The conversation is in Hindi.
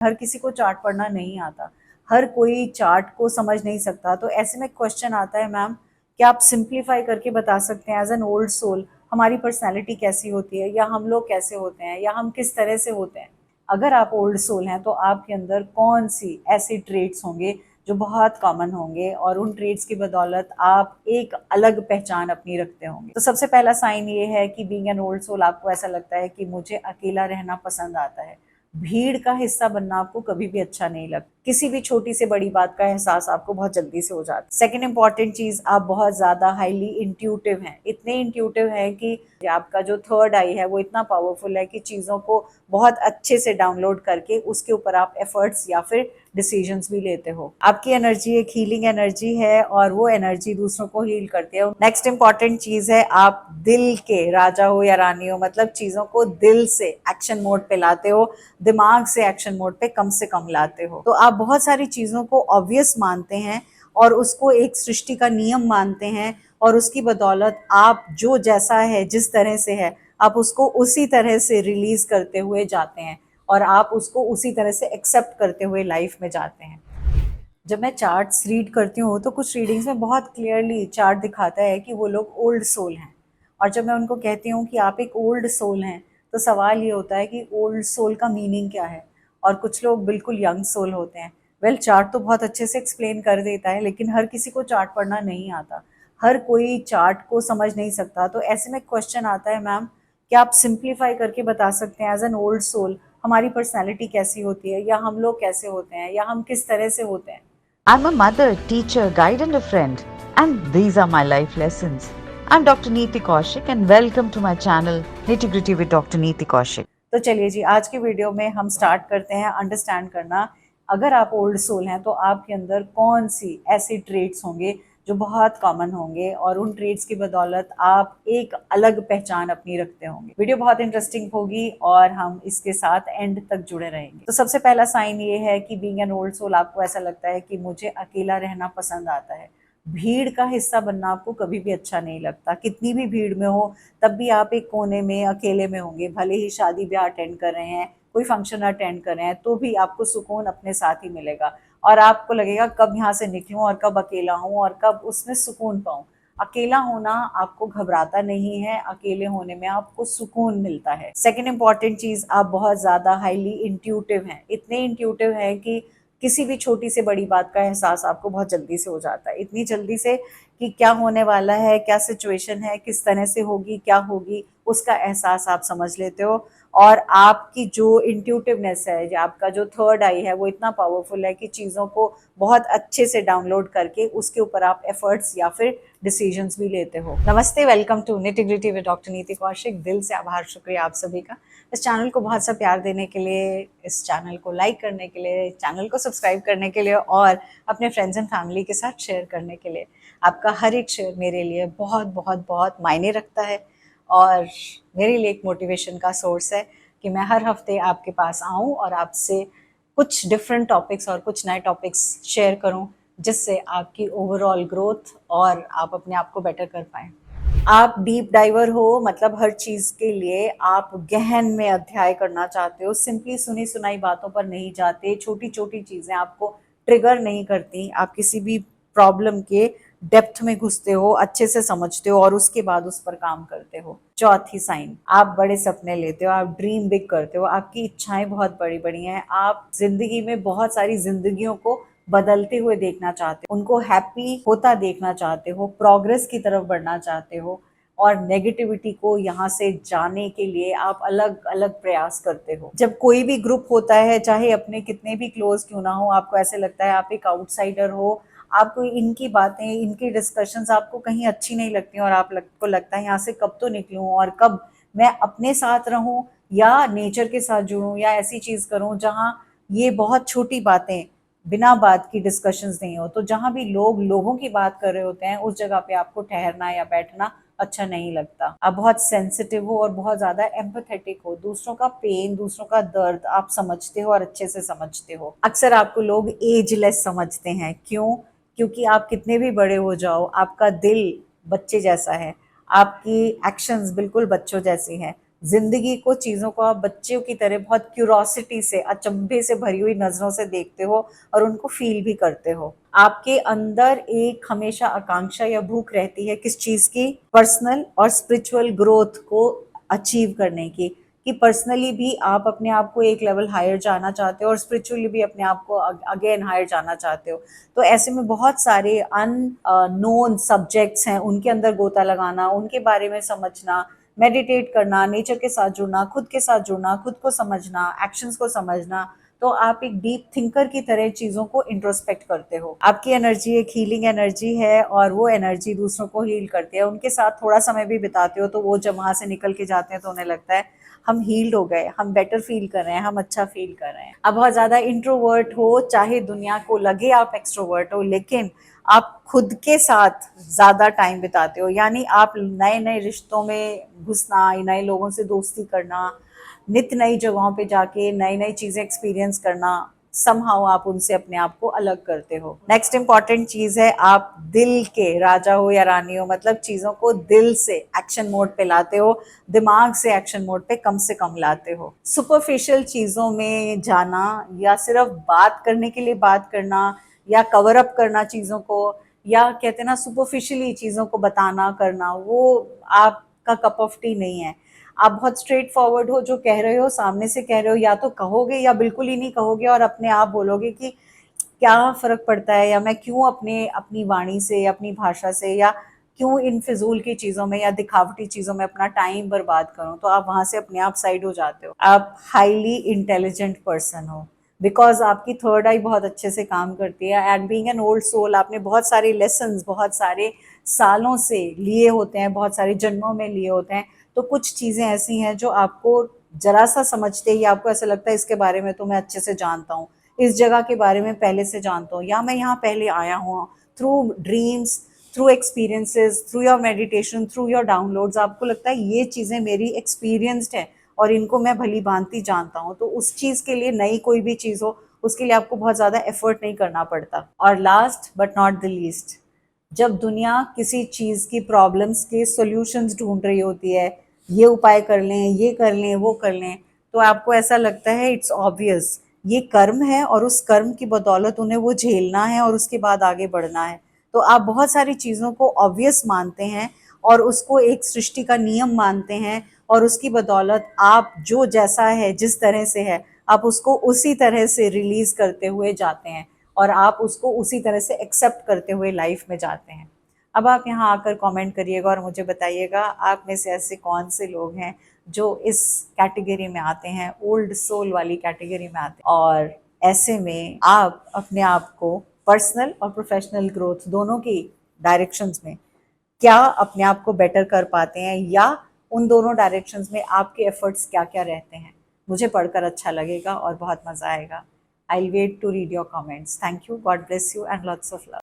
हर किसी को चार्ट पढ़ना नहीं आता, हर कोई चार्ट को समझ नहीं सकता। तो ऐसे में क्वेश्चन आता है, मैम क्या आप सिंप्लीफाई करके बता सकते हैं एज एन ओल्ड सोल हमारी पर्सनैलिटी कैसी होती है, या हम लोग कैसे होते हैं, या हम किस तरह से होते हैं। अगर आप ओल्ड सोल हैं तो आपके अंदर कौन सी ऐसी ट्रेड्स होंगे जो बहुत कॉमन होंगे, और उन ट्रेड्स की बदौलत आप एक अलग पहचान अपनी रखते होंगे। तो सबसे पहला साइन ये है कि बीइंग एन ओल्ड सोल आपको ऐसा लगता है कि मुझे अकेला रहना पसंद आता है। भीड़ का हिस्सा बनना आपको कभी भी अच्छा नहीं लगता। किसी भी छोटी से बड़ी बात का एहसास आपको बहुत जल्दी से हो जाता है। सेकेंड इंपॉर्टेंट चीज, आप बहुत ज्यादा हाईली इंट्यूटिव हैं। इतने इंट्यूटिव हैं कि आपका जो थर्ड आई है वो इतना पावरफुल है कि चीजों को बहुत अच्छे से डाउनलोड करके उसके ऊपर आप एफर्ट्स या फिर डिसीजंस भी लेते हो। आपकी एनर्जी एक हीलिंग एनर्जी है और वो एनर्जी दूसरों को हील करती है। नेक्स्ट इंपॉर्टेंट चीज है, आप दिल के राजा हो या रानी हो, मतलब चीजों को दिल से एक्शन मोड पे लाते हो, दिमाग से एक्शन मोड पे कम से कम लाते हो। तो आप बहुत सारी चीजों को ऑब्वियस मानते हैं और उसको एक सृष्टि का नियम मानते हैं, और उसकी बदौलत आप जो जैसा है, जिस तरह से है, आप उसको उसी तरह से रिलीज करते हुए जाते हैं और आप उसको उसी तरह से एक्सेप्ट करते हुए लाइफ में जाते हैं। जब मैं चार्ट्स रीड करती हूँ तो कुछ रीडिंग्स में बहुत क्लियरली चार्ट दिखाता है कि वो लोग ओल्ड सोल हैं, और जब मैं उनको कहती हूँ कि आप एक ओल्ड सोल हैं तो सवाल ये होता है कि ओल्ड सोल का मीनिंग क्या है। और कुछ लोग बिल्कुल यंग सोल होते हैं। वेल, चार्ट तो बहुत अच्छे से एक्सप्लेन कर देता है, लेकिन हर किसी को चार्ट पढ़ना नहीं आता, हर कोई चार्ट को समझ नहीं सकता। तो ऐसे में क्वेश्चन आता है, मैम क्या आप सिंप्लीफाई करके बता सकते हैं एज एन ओल्ड सोल हमारी पर्सनैलिटी कैसी होती है, या हम लोग कैसे होते हैं, या हम किस तरह से होते हैं। I'm a mother, teacher, guide, and a friend, and these are my life lessons. I'm Dr. Neeti Kaushik, and welcome to my channel Nitty Gritty with Dr. Neeti Kaushik. तो चलिए जी, आज के वीडियो में हम स्टार्ट करते हैं अंडरस्टैंड करना, अगर आप ओल्ड सोल हैं तो आपके अंदर कौन सी ऐसी ट्रेड्स होंगे जो बहुत कॉमन होंगे, और उन ट्रेड्स की बदौलत आप एक अलग पहचान अपनी रखते होंगे। वीडियो बहुत इंटरेस्टिंग होगी और हम इसके साथ एंड तक जुड़े रहेंगे। तो सबसे पहला साइन ये है कि बीइंग एन ओल्ड सोल आपको ऐसा लगता है कि मुझे अकेला रहना पसंद आता है। भीड़ का हिस्सा बनना आपको कभी भी अच्छा नहीं लगता। कितनी भी भीड़ में हो तब भी आप एक कोने में अकेले में होंगे। भले ही शादी ब्याह अटेंड कर रहे हैं, कोई फंक्शन अटेंड कर रहे हैं, तो भी आपको सुकून अपने साथ ही मिलेगा, और आपको लगेगा कब यहाँ से निकलूं और कब अकेला हूँ और कब उसमें सुकून पाऊं। अकेला होना आपको घबराता नहीं है, अकेले होने में आपको सुकून मिलता है। सेकेंड इंपॉर्टेंट चीज, आप बहुत ज्यादा हाईली इंट्यूटिव हैं। इतने इंट्यूटिव हैं कि किसी भी छोटी से बड़ी बात का एहसास आपको बहुत जल्दी से हो जाता है, इतनी जल्दी से कि क्या होने वाला है, क्या सिचुएशन है, किस तरह से होगी, क्या होगी, उसका एहसास आप समझ लेते हो। और आपकी जो इंट्यूटिवनेस है, जो आपका जो थर्ड आई है, वो इतना पावरफुल है कि चीज़ों को बहुत अच्छे से डाउनलोड करके उसके ऊपर आप एफर्ट्स या फिर डिसीजंस भी लेते हो। नमस्ते, welcome to nitty gritty with doctor Niti Kaushik. दिल से आभार, शुक्रिया आप सभी का इस चैनल को बहुत सा प्यार देने के लिए, इस चैनल को लाइक करने के लिए, चैनल को सब्सक्राइब करने के लिए, और अपने फ्रेंड्स एंड फैमिली के साथ शेयर करने के लिए। आपका हर एक शेयर मेरे लिए बहुत बहुत बहुत मायने रखता है, और मेरे लिए एक मोटिवेशन का सोर्स है कि मैं हर हफ्ते आपके पास आऊँ और आपसे कुछ डिफरेंट टॉपिक्स और कुछ नए टॉपिक्स शेयर करूँ, जिससे आपकी ओवरऑल ग्रोथ और आप अपने आप को बेटर कर पाएँ। आप डीप डाइवर हो, मतलब हर चीज़ के लिए आप गहन में अध्ययन करना चाहते हो, सिंपली सुनी सुनाई बातों पर नहीं जाते, छोटी छोटी चीज़ें आपको ट्रिगर नहीं करती, आप किसी भी प्रॉब्लम के डेप्थ में घुसते हो, अच्छे से समझते हो और उसके बाद उस पर काम करते हो। चौथी साइन, आप बड़े सपने लेते हो, आप ड्रीम बिग करते हो, आपकी इच्छाएं बहुत बड़ी बड़ी हैं, आप जिंदगी में बहुत सारी जिंदगियों को बदलते हुए देखना चाहते हो, उनको हैप्पी होता देखना चाहते हो, प्रोग्रेस की तरफ बढ़ना चाहते हो, और नेगेटिविटी को यहाँ से जाने के लिए आप अलग अलग प्रयास करते हो। जब कोई भी ग्रुप होता है, चाहे अपने कितने भी क्लोज क्यों ना हो, आपको ऐसे लगता है आप एक आउटसाइडर हो, आपको इनकी बातें, इनकी डिस्कशंस आपको कहीं अच्छी नहीं लगती, और आपको लगता है यहाँ से कब तो निकलूं और कब मैं अपने साथ रहूं या नेचर के साथ जुड़ूं, या ऐसी चीज करूं जहां ये बहुत छोटी बातें बिना बात की डिस्कशंस नहीं हो। तो जहां भी लोग लोगों की बात कर रहे होते हैं, उस जगह पे आपको ठहरना या बैठना अच्छा नहीं लगता। आप बहुत सेंसिटिव हो और बहुत ज्यादा एम्पैथेटिक हो, दूसरों का पेन, दूसरों का दर्द आप समझते हो और अच्छे से समझते हो। अक्सर आपको लोग एजलेस समझते हैं। क्यों? क्योंकि आप कितने भी बड़े हो जाओ, आपका दिल बच्चे जैसा है, आपकी एक्शंस बिल्कुल बच्चों जैसी हैं। जिंदगी को, चीज़ों को आप बच्चों की तरह बहुत क्यूरोसिटी से, अचंभे से भरी हुई नज़रों से देखते हो और उनको फील भी करते हो। आपके अंदर एक हमेशा आकांक्षा या भूख रहती है किस चीज़ की? पर्सनल और स्पिरिचुअल ग्रोथ को अचीव करने की, कि पर्सनली भी आप अपने आप को एक लेवल हायर जाना चाहते हो और स्पिरिचुअली भी अपने आप को अगेन हायर जाना चाहते हो। तो ऐसे में बहुत सारे अननोन सब्जेक्ट्स हैं, उनके अंदर गोता लगाना, उनके बारे में समझना, मेडिटेट करना, नेचर के साथ जुड़ना, खुद के साथ जुड़ना, खुद को समझना, एक्शंस को समझना, तो आप एक डीप थिंकर की तरह चीज़ों को इंट्रोस्पेक्ट करते हो। आपकी एनर्जी एक हीलिंग एनर्जी है और वो एनर्जी दूसरों को हील करती है। उनके साथ थोड़ा समय भी बिताते हो तो वो जब वहाँ से निकल के जाते हैं तो उन्हें लगता है हम हील्ड हो गए, हम बेटर फील कर रहे हैं, हम अच्छा फील कर रहे हैं। अब बहुत ज़्यादा इंट्रोवर्ट हो, चाहे दुनिया को लगे आप एक्सट्रोवर्ट हो, लेकिन आप खुद के साथ ज़्यादा टाइम बिताते हो, यानी आप नए नए रिश्तों में घुसना, नए लोगों से दोस्ती करना, नित नई जगहों पे जाके नई नई चीज़ें एक्सपीरियंस करना, समहाउ आप उनसे अपने आप को अलग करते हो। नेक्स्ट इंपॉर्टेंट चीज़ है, आप दिल के राजा हो या रानी हो, मतलब चीज़ों को दिल से एक्शन मोड पे लाते हो, दिमाग से एक्शन मोड पे कम से कम लाते हो। सुपरफिशियल चीज़ों में जाना या सिर्फ बात करने के लिए बात करना या कवर अप करना चीज़ों को, या कहते हैं ना सुपरफिशियली चीज़ों को बताना करना, वो आपका कप ऑफ टी नहीं है। आप बहुत स्ट्रेट फॉरवर्ड हो, जो कह रहे हो सामने से कह रहे हो, या तो कहोगे या बिल्कुल ही नहीं कहोगे और अपने आप बोलोगे कि क्या फ़र्क पड़ता है, या मैं क्यों अपनी वाणी से, अपनी भाषा से, या क्यों इन फिजूल की चीज़ों में या दिखावटी चीज़ों में अपना टाइम बर्बाद करूं, तो आप वहां से अपने आप साइड हो जाते हो। आप हाईली इंटेलिजेंट पर्सन हो, बिकॉज आपकी थर्ड आई बहुत अच्छे से काम करती है, and being an old soul आपने बहुत सारे लेसन्स बहुत सारे सालों से लिए होते हैं, बहुत सारे जन्मों में लिए होते हैं। तो कुछ चीज़ें ऐसी हैं जो आपको जरा सा समझते ही आपको ऐसा लगता है इसके बारे में तो मैं अच्छे से जानता हूँ, इस जगह के बारे में पहले से जानता हूँ, या मैं यहाँ पहले आया हूँ। Through dreams, through experiences, through your meditation, through your downloads, आपको लगता है ये चीज़ें मेरी एक्सपीरियंस्ड है और इनको मैं भली भांति जानता हूँ। तो उस चीज़ के लिए नई कोई भी चीज़ हो, उसके लिए आपको बहुत ज़्यादा एफर्ट नहीं करना पड़ता। और last but not the least, जब दुनिया किसी चीज़ की प्रॉब्लम्स के सॉल्यूशंस ढूंढ रही होती है, ये उपाय कर लें, ये कर लें, वो कर लें, तो आपको ऐसा लगता है इट्स ऑब्वियस, ये कर्म है और उस कर्म की बदौलत उन्हें वो झेलना है और उसके बाद आगे बढ़ना है। तो आप बहुत सारी चीज़ों को ऑब्वियस मानते हैं और उसको एक सृष्टि का नियम मानते हैं, और उसकी बदौलत आप जो जैसा है, जिस तरह से है, आप उसको उसी तरह से रिलीज करते हुए जाते हैं और आप उसको उसी तरह से एक्सेप्ट करते हुए लाइफ में जाते हैं। अब आप यहाँ आकर कमेंट करिएगा और मुझे बताइएगा आप में से ऐसे कौन से लोग हैं जो इस कैटेगरी में आते हैं, ओल्ड सोल वाली कैटेगरी में आते हैं, और ऐसे में आप अपने आप को पर्सनल और प्रोफेशनल ग्रोथ दोनों की डायरेक्शंस में क्या अपने आप को बेटर कर पाते हैं, या उन दोनों डायरेक्शंस में आपके एफर्ट्स क्या क्या रहते हैं। मुझे पढ़कर अच्छा लगेगा और बहुत मज़ा आएगा। I wait to read your comments. Thank you, God bless you and lots of love.